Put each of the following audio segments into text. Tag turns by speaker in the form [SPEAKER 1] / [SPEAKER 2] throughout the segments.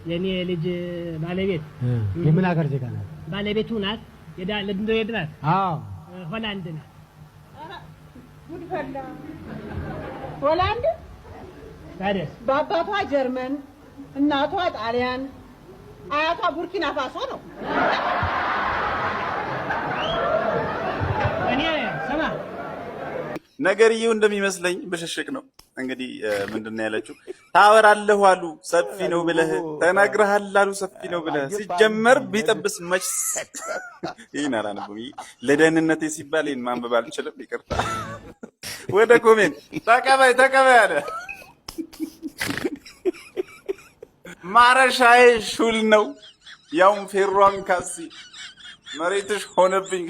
[SPEAKER 1] የኔ ልጅ ባለቤት
[SPEAKER 2] የምን ሀገር ዜጋ ናት?
[SPEAKER 1] ባለቤቱ ናት። ለድንዶ የድናት?
[SPEAKER 2] አዎ
[SPEAKER 1] ሆላንድ ናት።
[SPEAKER 3] ጉድ ፈላ። ሆላንድ?
[SPEAKER 1] ታዲያስ?
[SPEAKER 3] በአባቷ ጀርመን፣ እናቷ ጣሊያን፣ አያቷ ቡርኪና ፋሶ ነው።
[SPEAKER 1] እኔ ሰማ
[SPEAKER 4] ነገርየው እንደሚመስለኝ በሸሸቅ ነው። እንግዲህ ምንድነው ያለችው? ታወራለህ አሉ ሰፊ ነው ብለህ ተናግረሃል አሉ ሰፊ ነው ብለህ ሲጀመር ቢጠብስ መች ይሄን አላነበም። ለደህንነቴ ሲባል ይሄን ማንበብ አልችልም፣ ይቅርታ። ወደ ኮሜንት ተቀበይ አለ። ማረሻዬ ሹል ነው ያውም ፌሯን ካሲ መሬትሽ ሆነብኝ።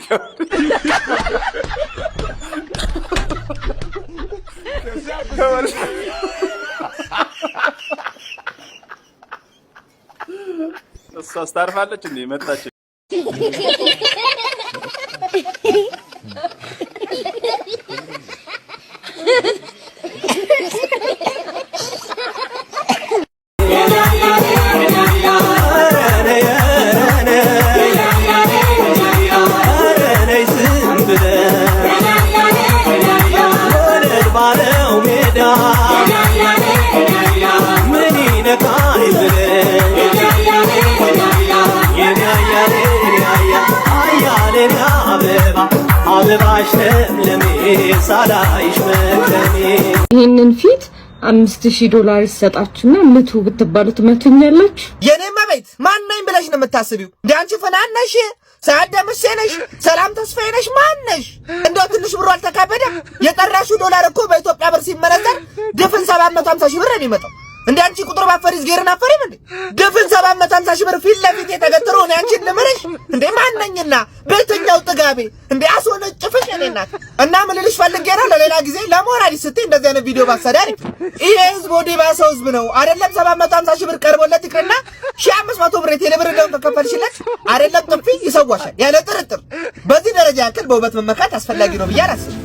[SPEAKER 4] እሷ አስታርፋለች እንዴ መጣች?
[SPEAKER 5] ይሄንን ፊት $5000 ይሰጣችሁና ምቱ ብትባሉ ትመቱኛላችሁ?
[SPEAKER 6] የኔማ ቤት ማን ነኝ ብለሽ ነው የምታስቢው? እንደ አንቺ ፈናነሽ ሳያደምሽ ነሽ ሰላም ተስፋዬ ነሽ ማነሽ? እንደው ትንሽ ብሩ አልተካበደም? የጠራሽው ዶላር እኮ በኢትዮጵያ ብር ሲመነዘር ድፍን 750 ሺህ ብር ነው የሚመጣው። እንደ አንቺ ቁጥር ባፈሪስ ጌርን አፈሪም እንዴ? ድፍን 750 ሺህ ብር ፊት ለፊት የተገተሩ ነው አንቺን ልምርሽ እንዴ? ማንነኝና በየትኛው ጥጋቤ እንዴ አስወነጭፍሽ እኔ እናት እና ምን ልልሽ ፈልጌ ነው ለሌላ ጊዜ ለሞራል ስትይ እንደዚህ አይነት ቪዲዮ ባሰዳሪ ይሄ ህዝብ ወዲ ባሰው ህዝብ ነው አይደለም? 750 ሺህ ብር ቀርቦለት ይቅርና 1500 ብር የቴሌ ብር እንደውን ተከፈልሽለት አይደለም? ጥፊ ይሰዋሻል ያለ ጥርጥር። በዚህ ደረጃ ያክል በውበት መመካት አስፈላጊ ነው ብዬ አላስብም።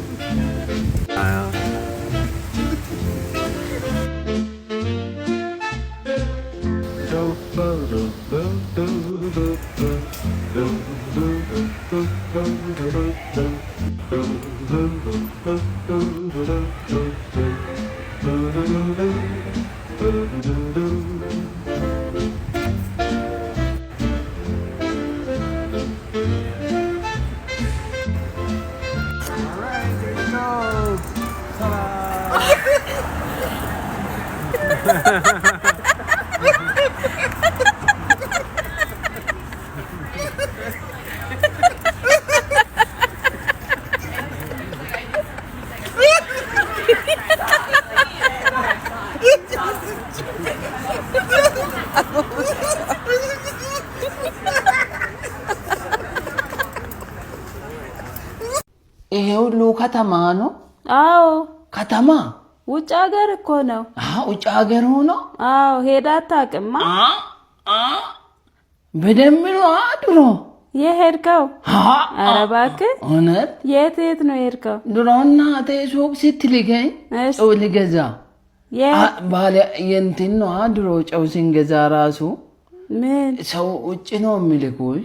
[SPEAKER 7] ይሄ ሁሉ ከተማ ነው?
[SPEAKER 8] አዎ
[SPEAKER 7] ከተማ።
[SPEAKER 8] ውጭ ሀገር እኮ ነው።
[SPEAKER 7] ውጭ ሀገር ሆኖ?
[SPEAKER 8] አዎ ሄዳ አታውቅማ?
[SPEAKER 7] በደንብ ነው ድሮ
[SPEAKER 8] የሄድከው? ኧረ እባክህ
[SPEAKER 7] እውነት?
[SPEAKER 8] የት ነው የሄድከው?
[SPEAKER 7] ድሮ እናቴ ሱቅ ስትልከኝ ጨው ልገዛ ባለ የእንትን ነው ድሮ ጨው ስንገዛ ራሱ
[SPEAKER 8] ምን
[SPEAKER 7] ሰው ውጭ ነው የሚልኩኝ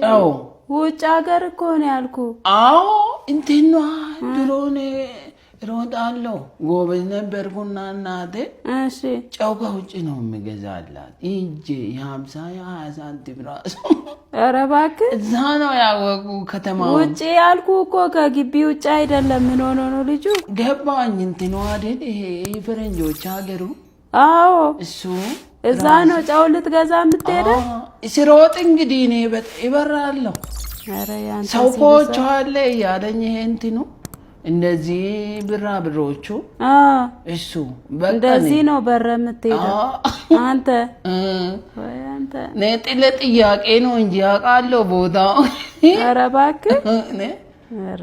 [SPEAKER 7] ጨው።
[SPEAKER 8] ውጭ ሀገር እኮ ነው ያልኩህ።
[SPEAKER 7] አዎ እንትን ነው ድሮ እሮጣለሁ ጎበዝ ነበርኩና እናቴ
[SPEAKER 8] እሺ
[SPEAKER 7] ጨው ከውጭ ነው የሚገዛላት እንጂ የ50 የ20 ሳንቲም ራሱ።
[SPEAKER 8] ኧረ እባክህ
[SPEAKER 7] እዛ ነው ያወቁ ከተማው።
[SPEAKER 8] ውጭ ያልኩህ እኮ ከግቢ ውጭ አይደለም። ምን ሆኖ ነው ልጁ?
[SPEAKER 7] ገባኝ እንትን ነው አይደል? ይሄ የፈረንጆች ሀገሩ።
[SPEAKER 8] አዎ
[SPEAKER 7] እሱ
[SPEAKER 8] እዛ ነው ጨው ልትገዛ የምትሄደው?
[SPEAKER 7] ሲሮጥ እንግዲህ እኔ ይበራለሁ።
[SPEAKER 8] ኧረ ያንተ
[SPEAKER 7] ሰው ኮች አለ ያለኝ ይሄ እንትኑ እንደዚህ ብሮቹ እሱ በቃ
[SPEAKER 8] እንደዚህ ነው በር የምትሄደው አንተ? ወይ አንተ
[SPEAKER 7] ነጥለ ጥያቄ ነው እንጂ አውቃለሁ ቦታው።
[SPEAKER 8] ኧረ እባክህ
[SPEAKER 7] ኧረ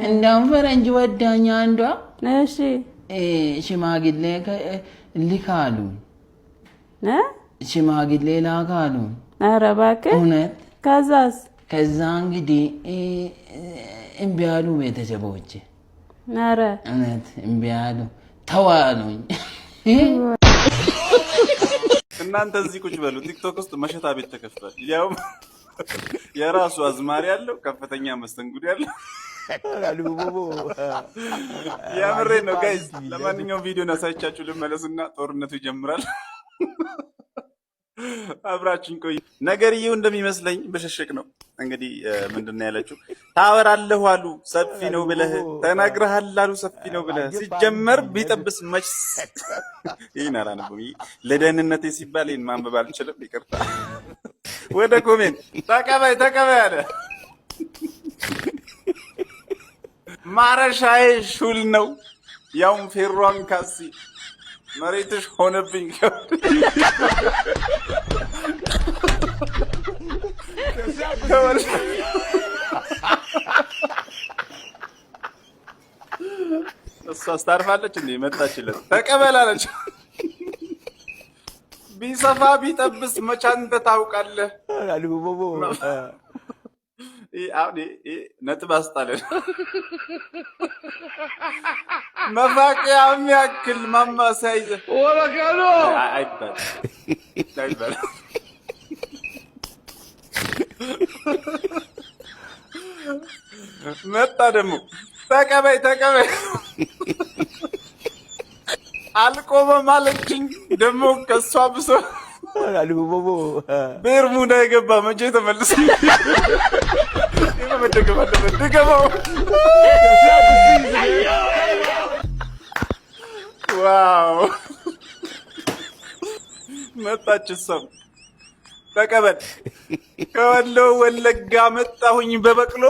[SPEAKER 7] እንደውም ፈረንጅ ወዳኛ አንዷ
[SPEAKER 8] እሺ
[SPEAKER 7] ሽማግሌ ልካሉ ሽማግሌ ላካሉ።
[SPEAKER 8] ኧረ እባክህ
[SPEAKER 7] እውነት?
[SPEAKER 8] ከዛ
[SPEAKER 7] እንግዲህ እምቢ አሉ ቤተሰቦቼ።
[SPEAKER 8] ኧረ
[SPEAKER 7] እውነት እምቢ አሉ ተዋሉኝ።
[SPEAKER 4] እናንተ እዚህ ቁጭ በሉ። ቲክቶክ ውስጥ መሸታ ቤት ተከፍቷል። ያውም የራሱ አዝማሪ ያለው ከፍተኛ መስተንግዶ ያለው ያምሬ ነው ጋይስ። ለማንኛውም ቪዲዮ አሳይቻችሁ ልመለስና ጦርነቱ ይጀምራል። አብራችን ቆይ። ነገርየው እንደሚመስለኝ በሸሸቅ ነው። እንግዲህ ምንድነው ያለችው? ታወራለህ አሉ ሰፊ ነው ብለህ ተናግረሃል አሉ ሰፊ ነው ብለህ ሲጀመር ቢጠብስ መች ይሄን አላነበም። ለደህንነቴ ሲባል ይሄን ማንበብ አልችልም፣ ይቅርታ። ወደ ኮሜንት ተቀበይ አለ። ማረሻዬ ሹል ነው ያውም ፌሯን ካሲ መሬትሽ ሆነብኝ። እሷ አስታርፋለች እንዴ? መጣችለት ተቀበላለች። ቢሰፋ ቢጠብስ መች አንተ ታውቃለህ። ነጥብ አስጣለን። መፋቂያ የሚያክል ማማሰያ ይዘህ አይባልም። መጣ ደግሞ ተቀበይ አልቆመም አለችኝ። ደግሞ ከሷ ብሶ ቤርሙዳ የገባ መቼ ተመልሶ መደገም አለበት። ድገመው። ዋው መጣች እሷም። ተቀበል ከወሎ ወለጋ መጣሁኝ በበቅሎ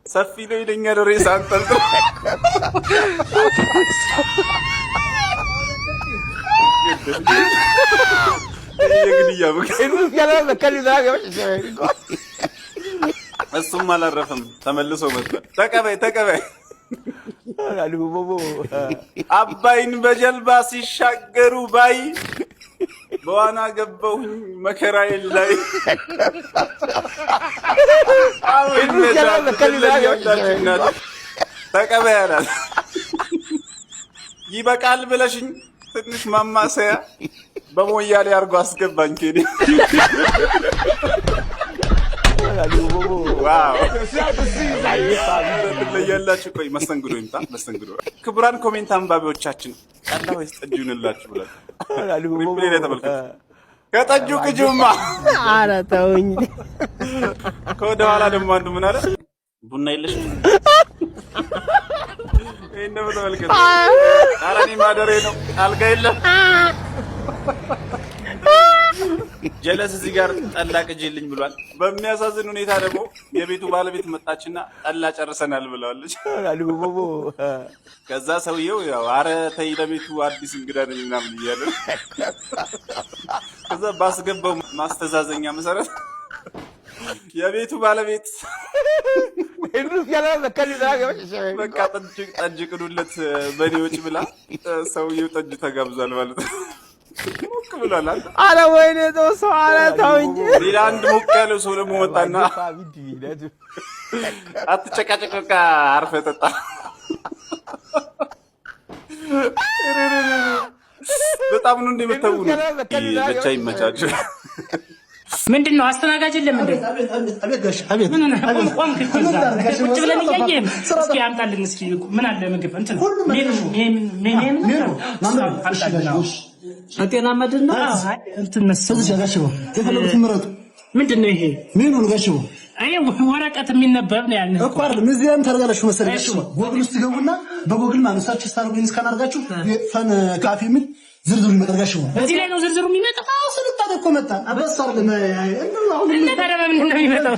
[SPEAKER 4] ሰፊ ነው ይለኛል ሬሳ አንጠልጥሎ። እሱም አላረፈም ተመልሶ መጥቷል። ተቀበይ አባይን በጀልባ ሲሻገሩ ባይ በዋና ገባሁኝ መከራዬን ላይ። ተቀበይ አላት። ይበቃል ብለሽኝ ትንሽ ማማሰያ በሞያሌ አድርጎ አስገባኝ። ኬዲ ዋው ለያላችሁ። ቆይ መስተንግዶ ይምጣ መስተንግዶ። ክቡራን ኮሜንት አንባቢዎቻችን ቀላ ወይስ ጠጅ ይሁንላችሁ ብላችሁ ሪፕሌይ ላይ ተመልከቱ። ከጠጁ ቅጁማ
[SPEAKER 1] ኧረ ተውኝ።
[SPEAKER 4] ከወደ ኋላ ደግሞ አንዱ ምን አለ? ቡና የለሽም? ይሄን ነው ተመልከቱ። ኧረ እኔ ማደሬ ነው አልጋ የለም። ጀለስ እዚህ ጋር ጠላ ቅጂልኝ ብሏል። በሚያሳዝን ሁኔታ ደግሞ የቤቱ ባለቤት መጣችና ጠላ ጨርሰናል ብለዋለች። ከዛ ሰውየው ያው ኧረ ተይ ለቤቱ አዲስ እንግዳ ነኝ ምናምን እያለ ከዛ ባስገባው ማስተዛዘኛ መሰረት የቤቱ ባለቤት በቃ ጠጅ ቅዱለት በኔ ወጪ ብላ ሰውየው ጠጅ ተጋብዟል ማለት ነው። ሞቅ ብሏል።
[SPEAKER 1] ኧረ ወይኔ ተወው፣ ኧረ ተውኝ።
[SPEAKER 4] ሌላ አንድ ሞቅ ያለው ሰው ደግሞ መጣና አትጨቃጨቅ በቃ አርፈህ ጠጣ። በጣም ነው እንደምታው ነው። ብቻ ይመቻችሁ።
[SPEAKER 1] ምንድን ነው አስተናጋጅ የለም እንዴ? ምን ነው ቁጭ ብለን እያየን እስኪ አምጣልን እስኪ ምን አለ ምግብ እንትን
[SPEAKER 2] ጤና መድን ነው
[SPEAKER 1] እንትን መሰለኝ
[SPEAKER 2] ጋሽቦ የፈለጉትን ምረጡ።
[SPEAKER 1] ምንድን ነው ይሄ?
[SPEAKER 2] ሜኑ ነው ጋሽቦ።
[SPEAKER 1] አይ ወረቀት የሚነበብ ነው ያንን
[SPEAKER 2] እኮ አይደል? ምዝያም ታርጋላችሁ መሰለኝ ጋሽቦ። ጎግል ውስጥ ገቡና በጎግል ማንሳች ስታርጉኝ እስካናርጋችሁ ፈን ካፌ ምን ዝርዝሩ ይመጣል ጋሽቦ።
[SPEAKER 1] እዚህ ላይ ነው ዝርዝሩ የሚመጣው።
[SPEAKER 2] አዎ ስልጣን እኮ መጣ። አበሳር ለምን አሁን
[SPEAKER 1] እንደ ታዲያ ምን ነው የሚመጣው?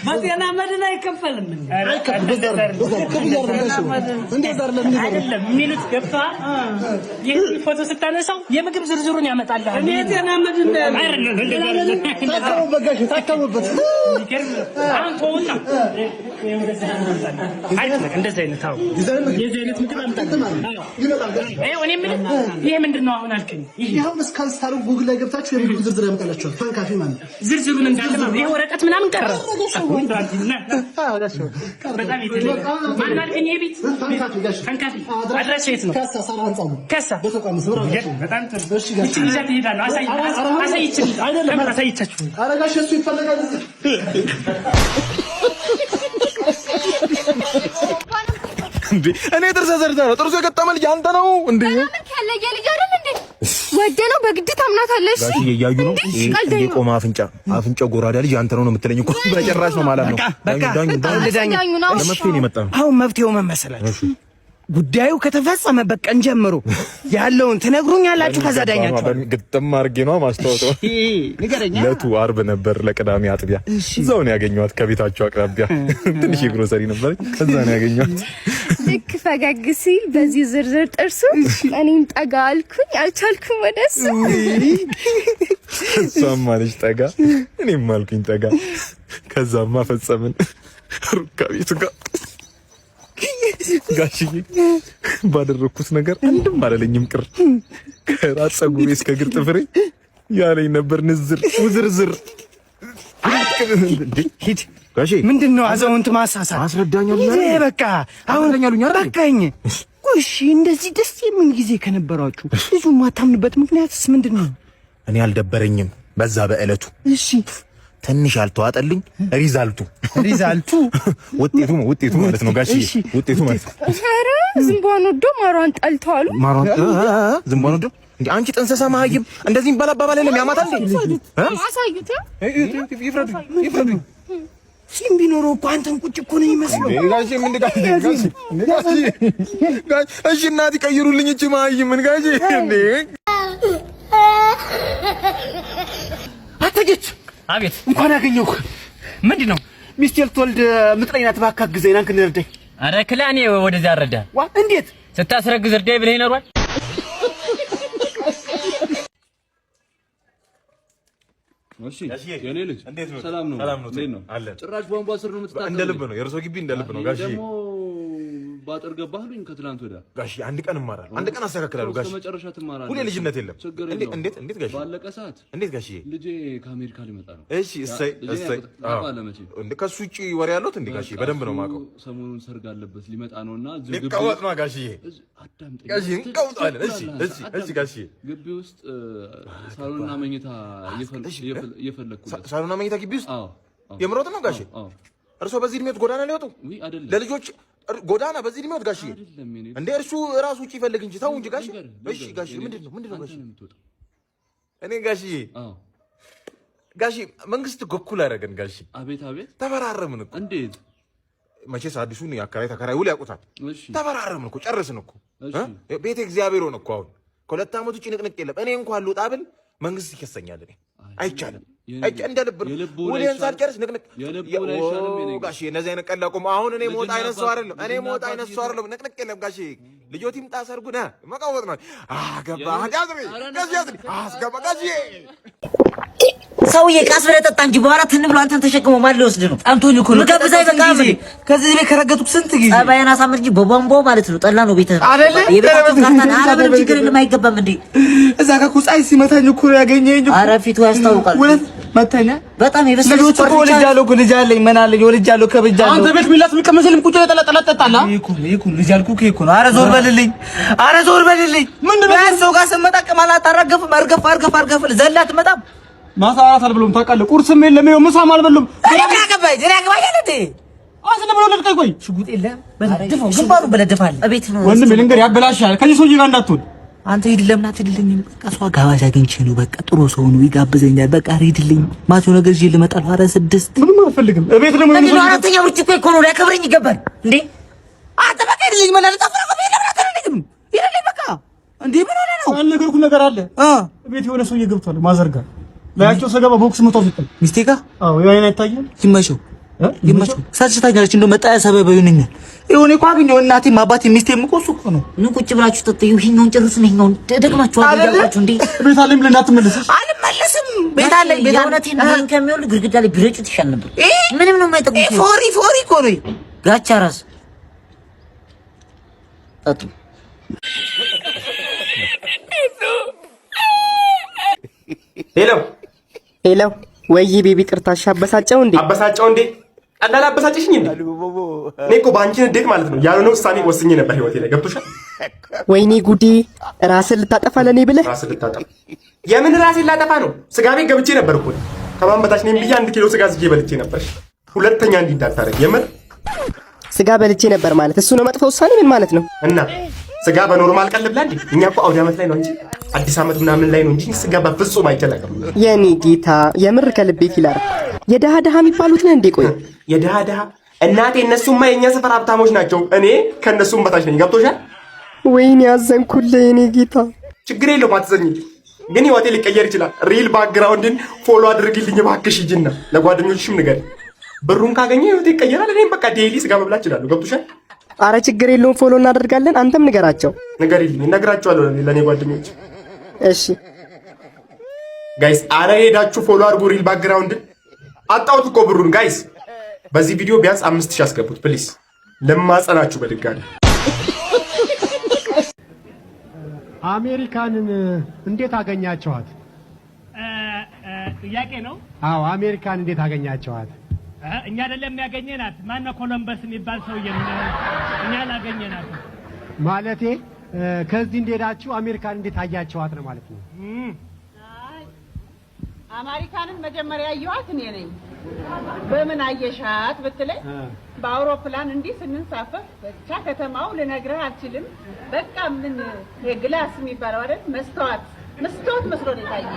[SPEAKER 8] በጤና መድን አይከፈልም።
[SPEAKER 1] አይደለም የሚሉት ገብቶሃል? ይህ ፎቶ ስታነሳው የምግብ ዝርዝሩን ያመጣልሃል።
[SPEAKER 8] እኔ ጤና መድን
[SPEAKER 2] ታከሙበት።
[SPEAKER 1] አሁን ተውና እንደዚህ አይነት አዎ የዚህ አይነት ምግብ አምጣልህ። እኔ የምልህ ይሄ ምንድነው አሁን አልከኝ?
[SPEAKER 2] ይሄውን እስካን ስታሩ ጉግል ላይ ገብታችሁ የምግብ ዝርዝር ያመጣላችኋል። ፈን ካፌ ማለት
[SPEAKER 1] ዝርዝሩን እንዳለ ነው። ይሄ ወረቀት ምናምን ቀረ። በጣም ይተለየ ማን አልከኝ? ይሄ ቤት ፈን ካፌ አድራሻ የት ነው?
[SPEAKER 2] ከሳ ሳራ አንጻ ነው።
[SPEAKER 1] ከሳ
[SPEAKER 2] በተቋም ስራ
[SPEAKER 1] በጣም ጥሩ። እሺ ጋሽ ይዛ ትሄዳለህ። አሳይችኝ አይደለም አሳይቻችሁ።
[SPEAKER 2] ኧረ ጋሽ እሱ ይፈልጋል።
[SPEAKER 9] እንዴ እኔ ጥርስ ዘርታ ነው ጥርሱ የገጠመ ልጅ አንተ ነው እንዴ?
[SPEAKER 10] ምን ካለ የልጅ አይደል እንዴ? ወደ ነው በግድ ታምናታለሽ?
[SPEAKER 9] ጋሽ እያዩ ነው እንዴ? ቆማ አፍንጫው ጎራዳ ልጅ አንተ ነው የምትለኝ እኮ በጭራሽ ነው ማለት ነው።
[SPEAKER 10] ዳኙ ነው
[SPEAKER 9] ለመፍትሄ ነው የመጣው።
[SPEAKER 6] አሁን መፍትሄው ምን መሰላችሁ? ጉዳዩ ከተፈጸመበት ቀን ጀምሮ ያለውን ትነግሩኛላችሁ። ከዛ ዳኛችሁ
[SPEAKER 9] ግጥም አድርጌ ነው ማስታወቂያው።
[SPEAKER 6] ንገረኛ።
[SPEAKER 9] ለቱ አርብ ነበር ለቅዳሜ አጥቢያ እዛው ነው ያገኘኋት። ከቤታቸው አቅራቢያ ትንሽ ግሮሰሪ ነበር፣ ከዛ ነው ያገኘኋት።
[SPEAKER 10] ልክ ፈገግ ሲል በዚህ ዝርዝር ጥርሱ እኔም ጠጋ አልኩኝ፣ አልቻልኩም ወደሱ።
[SPEAKER 9] እሷም አለች ጠጋ፣ እኔም አልኩኝ ጠጋ። ከዛማ ፈጸምን ሩካቤቱ ጋር ጋሽዬ ባደረኩት ነገር አንድም አላለኝም ቅር። ከራስ ፀጉሬ እስከ እግር ጥፍሬ ያለኝ ነበር ንዝር ውዝርዝር።
[SPEAKER 6] ሂድ ጋሼ። ምንድነው አዛውንት ማሳሳት?
[SPEAKER 9] አስረዳኛል።
[SPEAKER 6] በቃ አሁን በቃኝ። እሺ እንደዚህ ደስ የሚል ጊዜ ከነበራችሁ ልጁ ማታምንበት ምክንያትስ ምንድነው?
[SPEAKER 9] እኔ አልደበረኝም በዛ በእለቱ።
[SPEAKER 6] እሺ
[SPEAKER 9] ትንሽ አልተዋጠልኝ ሪዛልቱ ውጤቱ ማለት ነው ጋሺ። ውጤቱ ማለት
[SPEAKER 10] ኧረ ዝምቧን ወዶ ማሯን ጠልተዋሉ።
[SPEAKER 9] ማሯን ዝምቧን ወዶ እንዴ? አንቺ ጥንሰሳ መሀይም እንደዚህ ይባላባባል የለም ያማታል እንዴ?
[SPEAKER 10] አሳዩት።
[SPEAKER 9] ይፍረዱ።
[SPEAKER 6] ሲም ቢኖረው እኮ አንተን ቁጭ እኮ ነው የሚመስለው
[SPEAKER 9] ጋሺ። ምን ጋሺ? እሺ እናት ይቀይሩልኝ እቺ መሀይም ምን ጋሺ እንዴ?
[SPEAKER 6] አትጌች
[SPEAKER 1] አቤት።
[SPEAKER 6] እንኳን ያገኘሁህ። ምንድነው? ሚስቴ ልትወልድ ምጥ ላይ ናት። እባክህ አግዘኝ፣ ናንክ እንርዳኝ።
[SPEAKER 1] ኧረ ክላኔ ወደዚያ አረዳ።
[SPEAKER 6] ዋ እንዴት
[SPEAKER 1] ስታስረግዝ እርዳኝ ብለህ ይኖራል።
[SPEAKER 11] እሺ የኔ ልጅ
[SPEAKER 9] እንዴት ነው?
[SPEAKER 11] ሰላም ነው?
[SPEAKER 9] እንዴት ነው? አለ
[SPEAKER 11] ጭራሽ ቧንቧ ስር ነው የምትጣጣው።
[SPEAKER 9] እንደ ልብ ነው የእርሶ ግቢ እንደ ልብ ነው ጋሺ።
[SPEAKER 11] ደግሞ ባጠር ገባህልኝ ከትላንት ወዲያ
[SPEAKER 9] ጋሺ። አንድ ቀን እማራለሁ፣ አንድ ቀን አስተካክላለሁ ጋሺ።
[SPEAKER 11] ከመጨረሻ ትማራለህ።
[SPEAKER 9] ሁሌ ልጅነት የለም። እንዴት ጋሺ?
[SPEAKER 11] ባለቀ ሰዓት
[SPEAKER 9] እንዴት ጋሺ?
[SPEAKER 11] ልጄ ከአሜሪካ ሊመጣ ነው።
[SPEAKER 9] እሺ እሰይ። እንደ ከሱ ውጪ ወሬ ያለሁት እንዴ ጋሺ? በደንብ ነው የማውቀው።
[SPEAKER 11] ሰሞኑን ሰርግ አለበት ሊመጣ ነውና
[SPEAKER 9] ሊቀወጥ ነው ጋሺ። ጋሺ እንቀውጣለን። እሺ ጋሺ።
[SPEAKER 11] ግቢ ውስጥ ሳሎንና መኝታ እየፈለኩለት።
[SPEAKER 9] ሳሎንና መኝታ ግቢ ውስጥ የምሮጥ ነው ጋሺ። እርሶ በዚህ እድሜዎት ጎዳና ሊወጡ ለልጆች ጎዳና በዚህ እድሜዎት ጋሺ? እንደ እርሱ ራሱ ውጪ ይፈልግ እንጂ ተው እንጂ ጋሺ። እሺ ጋሺ። ምንድነው ጋሺ? እኔ ጋሺ መንግስት ጎኩል አደረገን ጋሺ።
[SPEAKER 11] አቤት
[SPEAKER 9] ተፈራረምን እኮ።
[SPEAKER 11] እንዴት?
[SPEAKER 9] መቼስ አዲሱን የአከራይ ተከራይ ውል ያውቁታል። ተፈራረምን እኮ ጨርስን እኮ። ቤተ እግዚአብሔር ሆነ እኮ። አሁን ከሁለት ዓመት ውጪ ንቅንቅ የለም። እኔ እንኳን ልውጣ ብል መንግስት ይከሰኛል። እኔ አይቻልም። እንደ ልብ ነው ውሌን ሳልጨርስ ንቅንቅ ጋሺ። እነዚህ አይነት ቀላቁ አሁን እኔ ሞት አይነት ሰው አይደለም። ንቅንቅ የለም ጋሺ። ልጆት ይምጣ ሰርጉና መቃወጥ ነው። አገባ አስገባ ጋሺ።
[SPEAKER 12] ሰውዬ ቃስ ብለህ ጠጣ እንጂ በኋላ ትን ብሎ አንተን ተሸክሞ ማን ሊወስድ ነው? ጠንቶኝ እኮ ነው። ከብዛይ በቃ
[SPEAKER 6] ከዚህ ላይ ከረገጥኩ ስንት ጊዜ
[SPEAKER 12] ጸባይን አሳምር እንጂ በቧንቧ ማለት ነው። ጠላ ነው ቤተ
[SPEAKER 6] አይደለ?
[SPEAKER 12] የቤታችን ካርታና አረብ ችግር የለም አይገባም እንዴ?
[SPEAKER 6] እዛ ጋር ፀሐይ ሲመታኝ እኮ ያገኘኝ እኮ።
[SPEAKER 12] ኧረ ፊቱ ያስታውቃል።
[SPEAKER 6] ወለት መታኛ
[SPEAKER 12] በጣም የበሰለ
[SPEAKER 6] ልጆች እኮ ወልጃለሁ እኮ ልጅ አለኝ ምን አለኝ ወልጃለሁ ከብጃለሁ።
[SPEAKER 1] አንተ ቤት ሚላት ምቀመሰልም ቁጭ ለጠላ ጠጣላ
[SPEAKER 6] ይኩ ልጅ አልኩህ እኮ ነው። ኧረ ዞር በልልኝ። ምንድነው ያሰው ጋር ስመጣ ቅማላ ታረገፍ አርገፍ ዘላት መጣም
[SPEAKER 1] ማታ አራት አልበሉም ታውቃለህ። ቁርስም የለም ይኸው ምሳም አልበሉም።
[SPEAKER 12] አገባይ አይደል?
[SPEAKER 1] አስለ ብሎ ለጥቀኝ። ቆይ
[SPEAKER 12] ሽጉጥ የለም በለድፈው ግንባሩ በለድፋል። እቤት ነው
[SPEAKER 1] ወንድም ልንገር ያበላሻል። ከዚህ ሰውዬ ጋር እንዳትሆን
[SPEAKER 12] አንተ ሂድልኝ አትሂድልኝም። በቃ ሰው ጋባዥ አግኝቼ ነው። በቃ ጥሩ ሰው ነው ይጋብዘኛል። በቃ ሂድልኝ ማቴው ነገር ይዤ ልመጣል። ኧረ 6
[SPEAKER 1] ምንም አልፈልግም። እቤት ደግሞ
[SPEAKER 12] ነው አራተኛ ብርጭቆ እኮ ነው ሊያከብረኝ ይገባል እንዴ? አንተ በቃ ሂድልኝ ማለት ተፈረፈ ይለብራተልኝም ይለልኝ በቃ እንዴ ምን ሆነ ነው
[SPEAKER 1] አልነገርኩህ ነገር አለ። እቤት የሆነ ሰውዬ ገብቷል። ማዘርጋ ላያቸው ሰገባ ቦክስ መቶ ሲጠል
[SPEAKER 6] ሚስቴ ጋር
[SPEAKER 1] የአይን አይታየም።
[SPEAKER 6] ይመቸው ሳልስታኛለች እንደው መጣያ ሰበብ ይሁንኛል። ይሁን እኮ አግኘው እናቴም አባቴም ሚስቴም እኮ እሱ እኮ ነው።
[SPEAKER 12] ኑ ቁጭ ብላችሁ ጠጥዩ። ይሄኛውን ጨርሱን። ይሄኛውን ደግማችሁ አድርጋችሁ እንዴ
[SPEAKER 1] ቤት አለኝ ብለህ እንዳትመለስ።
[SPEAKER 6] አልመለስም። ቤት አለኝ
[SPEAKER 12] የእውነቴን ነው። ከሚወሉ ግድግዳ ላይ ቢረጩት ይሻል ነበር። ምንም ነው የማይጠቅሙት።
[SPEAKER 6] ፎሪ እኮ ነው
[SPEAKER 12] ጋቻ ራስ ጠጡ
[SPEAKER 13] ሄሎ
[SPEAKER 14] ሄሎ፣ ወይ ቤቢ ቅርታሽ አበሳጨው እንዴ?
[SPEAKER 13] አበሳጨው እንዴ? ቀላል አበሳጨሽኝ እንዴ? እኔ እኮ በአንቺ ንዴት ማለት ነው ያልሆነ ውሳኔ ወስኜ ነበር ህይወቴ ላይ ገብቶሻል?
[SPEAKER 14] ወይኔ ጉዴ! ራስን ልታጠፋ ለኔ ብለህ?
[SPEAKER 13] ራስን ልታጠፋ? የምን ራስን ላጠፋ ነው? ስጋ ቤት ገብቼ ነበር እኮ ከማን በታች ነኝ ብዬ 1 ኪሎ ስጋ ዝጌ በልቼ ነበር። ሁለተኛ እንዲህ እንዳታረግ የምር።
[SPEAKER 14] ስጋ በልቼ ነበር ማለት እሱ ነው መጥፎ ውሳኔ? ምን ማለት ነው?
[SPEAKER 13] እና ስጋ በኖርማል ቀን ልብላ እንዴ? እኛ እኮ አውደ ዓመት ላይ ነው እንጂ አዲስ ዓመት ምናምን ላይ ነው እንጂ ስጋ በፍጹም አይቻልም።
[SPEAKER 14] የኔ ጌታ የምር ከልቤ ፊላር የደሃ ደሃ የሚባሉት ነው እንዴ? ቆይ
[SPEAKER 13] የደሃ ደሃ እናቴ፣ እነሱማ የኛ ሰፈር ሀብታሞች ናቸው። እኔ ከነሱም በታች ነኝ። ገብቶሻል?
[SPEAKER 14] ወይኔ ያዘንኩልህ የኔ ጌታ።
[SPEAKER 13] ችግር የለውም አትዘኝ፣ ግን ህይወቴ ሊቀየር ይችላል። ሪል ባክግራውንድን ፎሎ አድርግልኝ እባክሽ ሂጂና ለጓደኞችሽም ንገሪ። ብሩን ካገኘ ህይወቴ ይቀየራል። እኔም በቃ ዴይሊ ስጋ መብላት እችላለሁ። ገብቶሻል?
[SPEAKER 14] አረ ችግር የለውም ፎሎ እናደርጋለን። አንተም ንገራቸው።
[SPEAKER 13] ንገሪልኝ፣ እነግራቸዋለሁ ለኔ ጓደኞች።
[SPEAKER 14] እሺ
[SPEAKER 13] ጋይስ፣ አረ ሄዳችሁ ፎሎ አድርጉ ሪል ባክግራውንድን። አጣሁት እኮ ብሩን ጋይስ። በዚህ ቪዲዮ ቢያንስ 5000 አስገቡት ፕሊዝ፣ ለማጸናችሁ በድጋሚ።
[SPEAKER 15] አሜሪካንን እንዴት አገኛቸዋት?
[SPEAKER 1] ጥያቄ ነው።
[SPEAKER 15] አዎ አሜሪካን እንዴት አገኛቸዋት?
[SPEAKER 1] እኛ አይደለም ያገኘናት። ማነው ኮሎምበስ የሚባል ሰውዬ? እኛ አላገኘናት።
[SPEAKER 15] ማለቴ ከዚህ እንደሄዳችሁ አሜሪካን እንዴት አያቸዋት ነው ማለት ነው።
[SPEAKER 3] አሜሪካንን መጀመሪያ ያየኋት እኔ ነኝ። በምን አየሻት ብትለኝ በአውሮፕላን እንዲህ ስንንሳፈፍ ብቻ ከተማው ልነግርህ አልችልም። በቃ ምን ግላስ የሚባለው አይደል መስታወት መስሎ ነው የታየኝ።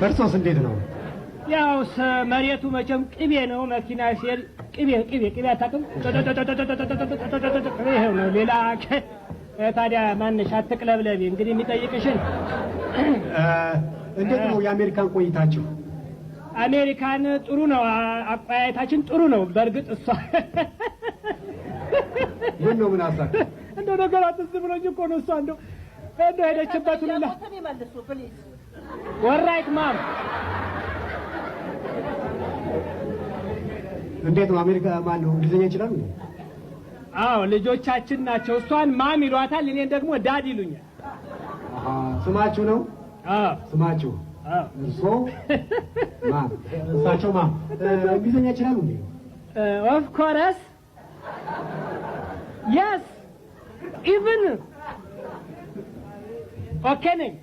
[SPEAKER 15] እርሶስ እንዴት ነው?
[SPEAKER 1] ያው መሬቱ መቼም ቅቤ ነው። መኪና ሲሄድ ቅቤ አታውቅም? ይሄው ነው። ሌላ ታዲያ ማንሽ አትቅለብለቢ። እንግዲህ የሚጠይቅሽን
[SPEAKER 15] እንዴት ነው የአሜሪካን ቆይታችሁ?
[SPEAKER 1] አሜሪካን ጥሩ ነው። አቆያየታችን ጥሩ ነው። በእርግጥ እሷ
[SPEAKER 15] ምን ነው ምን አሳክ
[SPEAKER 1] እንደው ነገር አትዝ ብሎኝ እኮ ነው እሷ እንደው ሄደችበት ሁሉ ወራይት ማም።
[SPEAKER 15] እንዴት ነው አሜሪካ ማን ነው እንግሊዝኛ ይችላል?
[SPEAKER 1] አዎ ልጆቻችን ናቸው። እሷን ማም ይሏታል፣ እኔን ደግሞ ዳድ ይሉኛል።
[SPEAKER 15] ስማችሁ ነው?
[SPEAKER 1] አዎ
[SPEAKER 15] ስማችሁ። እርሶ ማም፣ እሳቸው ማም። እንግሊዝኛ ይችላሉ እንዴ?
[SPEAKER 1] ኦፍ ኮርስ የስ ኢቭን ኦኬ ነኝ።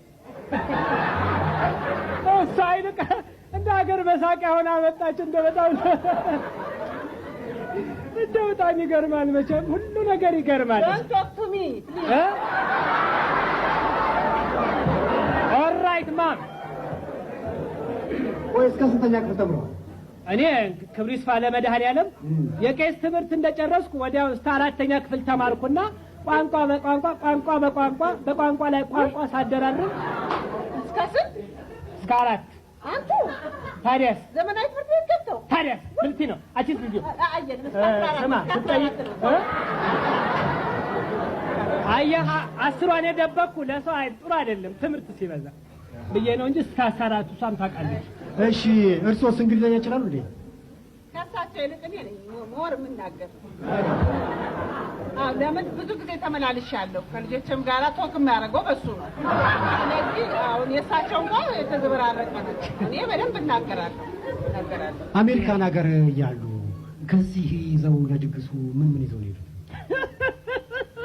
[SPEAKER 1] እሷ አይልቅ እንደ ሀገር በሳቂያ ሆና መጣች። እንደ በጣም ይገርማል። መቼም ሁሉ ነገር ይገርማል። ኦልራይት ማም።
[SPEAKER 15] ወይ እስከ ስንተኛ ክፍል ተምረዋል?
[SPEAKER 1] እኔ ክብር ይስፋ ለመድኃኔዓለም የቄስ ትምህርት እንደጨረስኩ ወዲያው እስከ 4ኛ ክፍል ተማርኩና ቋንቋ በቋንቋ ላይ ቋንቋ ሳደራርብ
[SPEAKER 3] እስከ ስንት?
[SPEAKER 1] እስከ 4።
[SPEAKER 3] አንተ
[SPEAKER 1] ታዲያስ
[SPEAKER 3] ዘመናዊ ትምህርት ቤት ገብተው
[SPEAKER 1] ታዲያስ ምልቲ ነው አቺስ ልጅ ስማ ስትጠይቅ አየህ 10ዋን የደበቅኩ ለሰው ጥሩ አይደለም ትምህርት ሲበዛ ብዬ ነው እንጂ እስከ 14 እሷም ታውቃለች።
[SPEAKER 15] እሺ እርሶስ እንግሊዝኛ ይችላሉ እንዴ?
[SPEAKER 3] ከሳቸው ይልቅ እኔ ነኝ ሞር የምናገር። ለምን ብዙ ጊዜ ተመላልሻለሁ። ከልጆችም ጋር ቶክ የሚያደርገው በሱ ነው። ስለዚህ አሁን የእሳቸው እንኳን የተዘበራረቀ ነው። እኔ በደንብ እናገራለሁ።
[SPEAKER 15] አሜሪካን ሀገር እያሉ ከዚህ ይዘው ለድግሱ ምን ይዘው ነው የሄዱት?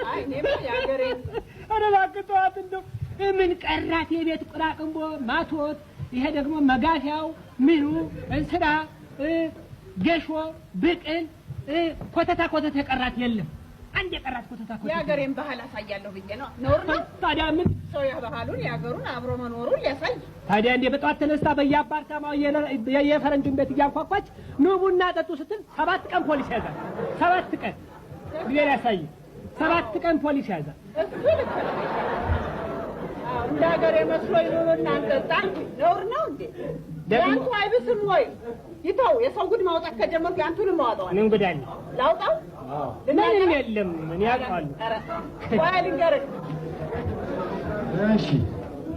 [SPEAKER 3] አይ እኔማ የሀገሬ
[SPEAKER 1] ኧረ እባክህ ተዋት። እንደው ምን ቀራት? የቤት ቁራቅንቦ ማቶት፣ ይሄ ደግሞ መጋፊያው ምኑ እንስራ ጌሾ ብቅል ኮተታ የቀራት የለም። አንድ የቀራት ኮተታ
[SPEAKER 3] የሀገሬን ባህል አሳያለሁ ብዬ ነው። ኖር ነው
[SPEAKER 1] ታዲያ ምን
[SPEAKER 3] ሰው የባህሉን የሀገሩን አብሮ መኖሩን ሊያሳይ
[SPEAKER 1] ታዲያ እንደ በጧት ተነስታ በየአፓርታማው የፈረንጁን ቤት እያንኳኳች ኑ ቡና ጠጡ ስትል 7 ቀን ፖሊስ ያዛል። 7 ቀን ጊዜ ያሳይ 7 ቀን ፖሊስ ያዛል።
[SPEAKER 3] እሱ ልክ እንደ ሀገሬ መስሎ ይኖር እናንተ ጣንኩ ኖር ነው እንዴ? ያንቱ አይብስም ወይ? ይተው የሰው ጉድ ማውጣት ከጀመርኩ ያንቱንም ማውጣው
[SPEAKER 1] ምን ጉድ አለ?
[SPEAKER 3] ላውጣው?
[SPEAKER 1] ምንም የለም። ምን ያውቃሉ?
[SPEAKER 3] ወይ ልንገርህ።
[SPEAKER 15] እሺ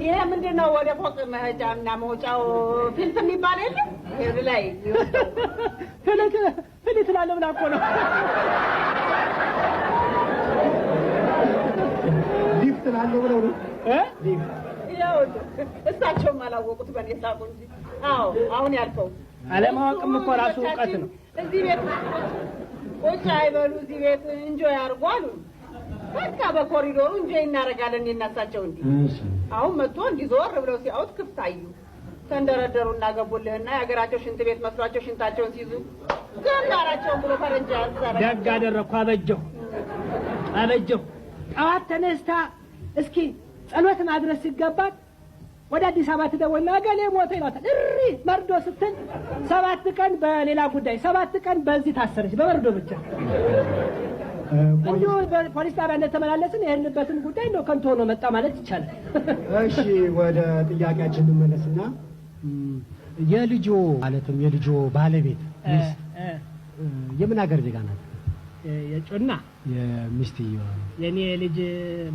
[SPEAKER 3] ይሄ ምንድነው? ወደ ፎቅ መሄጃና መውጫው ፊልት የሚባል የለም? ይሄ ላይ
[SPEAKER 1] ፍልት ላለ ብላ እኮ ነው።
[SPEAKER 15] ሊፍት ላለ ብለው ነው
[SPEAKER 3] ያው እሳቸውም አላወቁት በእኔ ሳቁ እንጂ። አዎ አሁን ያልከው
[SPEAKER 1] አለማወቅም እኮ ራሱ እውቀት ነው።
[SPEAKER 3] እዚህ ቤት ቁጭ አይበሉ፣ እዚህ ቤት እንጆይ አድርጉ አሉ። በቃ በኮሪዶሩ እንጆይ እናደርጋለን እናሳቸው እንዲህ። አሁን መጥቶ እንዲዞር ብለው ሲያዩት ክፍት አዩ። ተንደረደሩና ገቡልህና የሀገራቸው ሽንት ቤት መስሏቸው ሽንታቸውን ሲይዙ ገላራቸውን ብሎ ፈረንጅ ያዘረ።
[SPEAKER 1] ደግ አደረኩ። አበጀሁ። ጠዋት ተነስታ እስኪ ጸሎት ማድረስ ሲገባት ወደ አዲስ አበባ ትደውልና እገሌ ሞተ ይላታል። እሪ መርዶ ስትል 7 ቀን በሌላ ጉዳይ 7 ቀን በዚህ ታሰረች በመርዶ ብቻ። እንዲሁ በፖሊስ ጣቢያ እንደተመላለስን ይሄንበትን ጉዳይ ነው ከንቱ ሆኖ መጣ ማለት ይቻላል።
[SPEAKER 15] እሺ ወደ ጥያቄያችን እንመለስና የልጆ ማለትም የልጆ ባለቤት የምን ሀገር ዜጋ ናት?
[SPEAKER 1] የጮና
[SPEAKER 15] የሚስትየዋ
[SPEAKER 1] የኔ ልጅ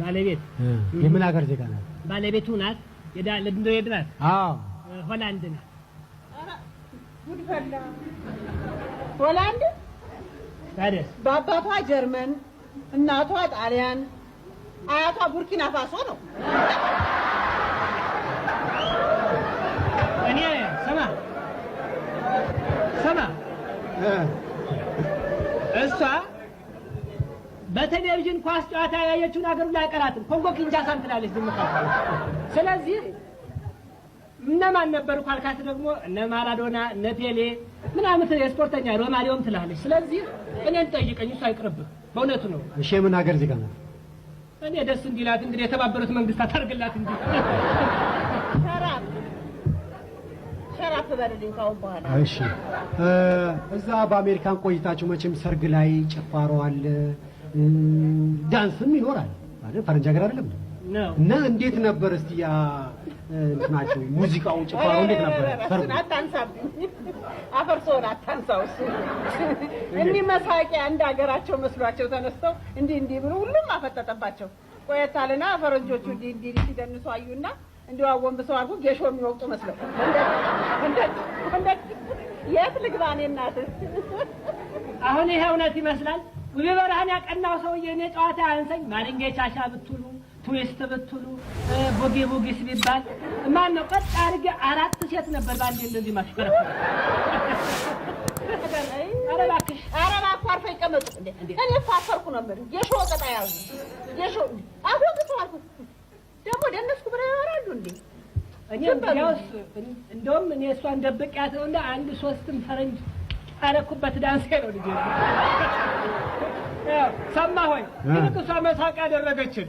[SPEAKER 1] ባለቤት
[SPEAKER 15] የምን ሀገር ዜጋ ናት?
[SPEAKER 1] ባለቤቱ ናት ለምንድን ናት?
[SPEAKER 15] አዎ
[SPEAKER 1] ሆላንድ ናት።
[SPEAKER 3] ጉድፈላ ሆላንድ
[SPEAKER 1] ታዲያስ
[SPEAKER 3] በአባቷ ጀርመን እናቷ ጣሊያን አያቷ ቡርኪና ፋሶ ነው።
[SPEAKER 1] እኔ ሰማ እሷ በቴሌቪዥን ኳስ ጨዋታ ያየችውን ሀገር ላይ አቀራትም ኮንጎ ኪንሻሳን ትላለች ድምታ። ስለዚህ እነማን ነበሩ ካልካት ደግሞ እነ ማራዶና እነ ፔሌ ምናምን የስፖርተኛ ሮማሪዮም ትላለች። ስለዚህ እኔን ጠይቀኝ፣ እሱ አይቅርብህ። በእውነቱ ነው።
[SPEAKER 15] እሺ የምን ሀገር ዜጋ ናት?
[SPEAKER 1] እኔ ደስ እንዲላት እንግዲህ የተባበሩት መንግስታት አድርግላት እንጂ
[SPEAKER 3] ሸራፍ በልልኝ ካሁን በኋላ።
[SPEAKER 15] እሺ እዛ በአሜሪካን ቆይታችሁ መቼም ሰርግ ላይ ጭፋሮ አለ፣ ዳንስም ይኖራል አይደል? ፈረንጅ ሀገር አይደለም እና እንዴት ነበር እስቲ ያ እንትናቸው ሙዚቃው ጭፋሮ እንዴት ነበር?
[SPEAKER 3] ሰርግ አታንሳብኝ፣ አፈርሶን አታንሳው። እሱ እንዲህ መሳቂያ እንደ ሀገራቸው መስሏቸው ተነስተው እንዲህ ብሎ ሁሉም አፈጠጠባቸው። ቆየታልና ፈረንጆቹ እንዲህ ሲደንሱ አዩና እንዲያው አወንብሰው አልኩ ጌሾ የሚወቅጡ መስለው እንደ የት ልግባኔ እናት።
[SPEAKER 1] አሁን ይሄ እውነት ይመስላል። ውብ በረሃን ያቀናው ሰውዬ እኔ ጨዋታ ያንሰኝ ማሪንጌ ቻቻ ብትሉ ትዊስት ብትሉ ቦጊስ ቢባል ማን ነው ቀጥ አድርጌ 4 ሴት ነበር ባንዴ እንደዚህ ማሽከረፍ። ኧረ እባክሽ
[SPEAKER 3] አርፈው ይቀመጡ እንዴ! እኔ ፋፈርኩ ነበር። ጌሾ ወቀጣ ያዙ ጌሾ አወንብሰው አልኩ ደግሞ ደነስኩ ብለው ያወራሉ እንዴ?
[SPEAKER 1] እኔ እንደውም እኔ እሷን ደብቄያት ነው እንደ 1-3 ፈረንጅ አረኩበት ዳንስ ነው ልጅ ሰማ ሆይ እሷ መሳቅ ያደረገችን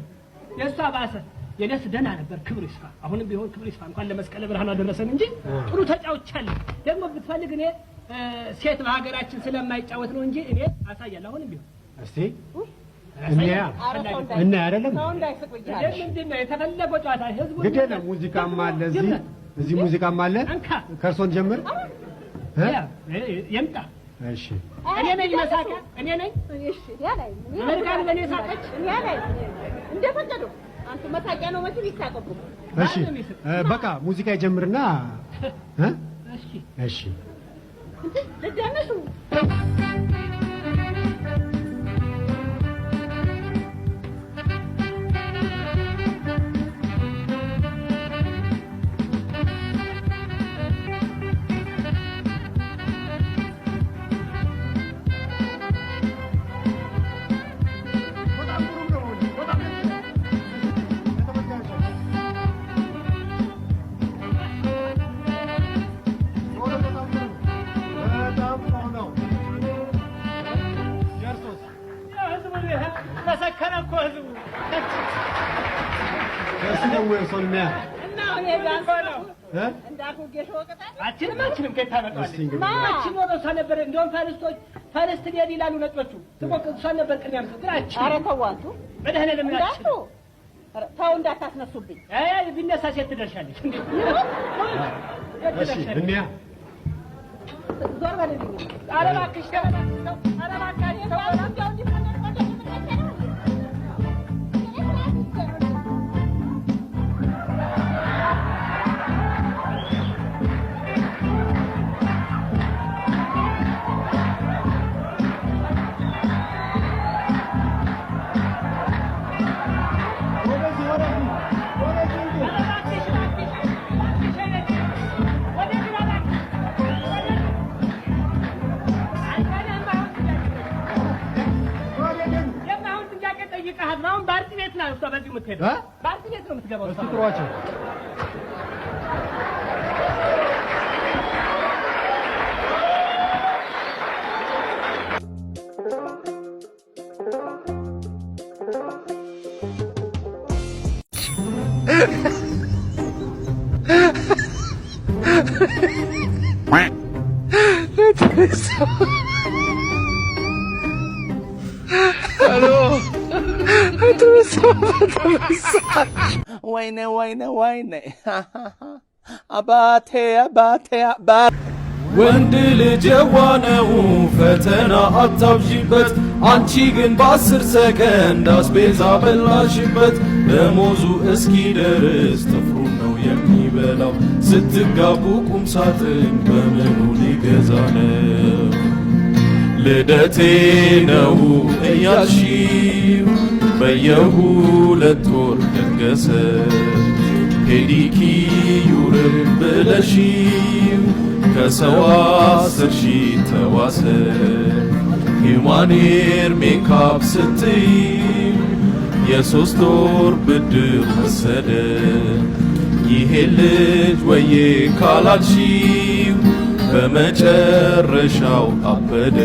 [SPEAKER 1] የእሷ ባሰ። የደስ ደህና ነበር። ክብር ይስፋ። አሁንም ቢሆን ክብር ይስፋ። እንኳን ለመስቀለ ብርሃን አደረሰን እንጂ ጥሩ ተጫውቻለሁ። ደግሞ ብትፈልግ እኔ ሴት በሀገራችን ስለማይጫወት ነው እንጂ እኔ አሳያለሁ። አሁንም ቢሆን
[SPEAKER 15] እስቲ እና አይደለም
[SPEAKER 1] ምንድን ነው የተፈለገው ጨዋታ ህዝቡ
[SPEAKER 15] ግዴ ነው። ሙዚቃም አለ እዚህ ሙዚቃም አለ። ከእርሶን ጀምር
[SPEAKER 1] የምጣ።
[SPEAKER 15] እሺ
[SPEAKER 1] እኔ ነኝ መሳቂያ እኔ ነኝ።
[SPEAKER 3] እሺ ያላይ
[SPEAKER 1] አሜሪካን በኔ ሳቀች
[SPEAKER 3] ያላይ እንደፈቀዱ አንተ መሳቂያ ነው መቼም ይሳቀቁ።
[SPEAKER 15] እሺ በቃ ሙዚቃ ይጀምርና
[SPEAKER 1] እሺ
[SPEAKER 15] እሺ
[SPEAKER 3] ልደነሱ
[SPEAKER 1] መሰከረ እኮ ህዝቡ።
[SPEAKER 15] እሱ ደግሞ የእርሶን ሚያ
[SPEAKER 3] እና አሁን ዳንስ ነው እንዳልኩ ጌሾ ወቀጣ
[SPEAKER 1] አችንም ከየት ታመጣለች? ማችን ወደ እሷ ነበር። እንደውም ፈርስት ሌዲ ይላሉ ነጮቹ። እሷ ነበር ቅድሚያ ምስክራችን።
[SPEAKER 3] ኧረ ተው አንቱ
[SPEAKER 1] በደህና ለምናችሁ
[SPEAKER 3] ተው እንዳታስነሱብኝ።
[SPEAKER 1] ቢነሳ ሴት ትደርሻለች።
[SPEAKER 15] እሺ እንያ
[SPEAKER 3] ዞር በልልኝ።
[SPEAKER 1] ኧረ እባክሽ ኧረ እባክሽ የምትሄደው? ባንክ ቤት ነው የምትገባው።
[SPEAKER 15] እስኪ ጥሯቸው።
[SPEAKER 16] ወይኔ አባቴ
[SPEAKER 17] ወንድ ልጅ የዋነው ፈተና አታብዢበት። አንቺ ግን በ10 ሰከንድ አስቤዛ በላሽበት። ደሞዙ እስኪደርስ ጥፍሩን ነው የሚበላው። ስትጋቡ ቁም ሳጥን በምኑ ሊገዛ ነው? ልደቴ ነው እያልሺው በየ2 ወር ደገሰ። ፔዲኪዩርም ብለሺው ከሰው 10 ሺህ ተዋሰ። ሂውማኔር ሜካፕ ስትይ የ3 ወር ብድር ወሰደ። ይሄ ልጅ ወዬ ካላልሺው በመጨረሻው አበደ።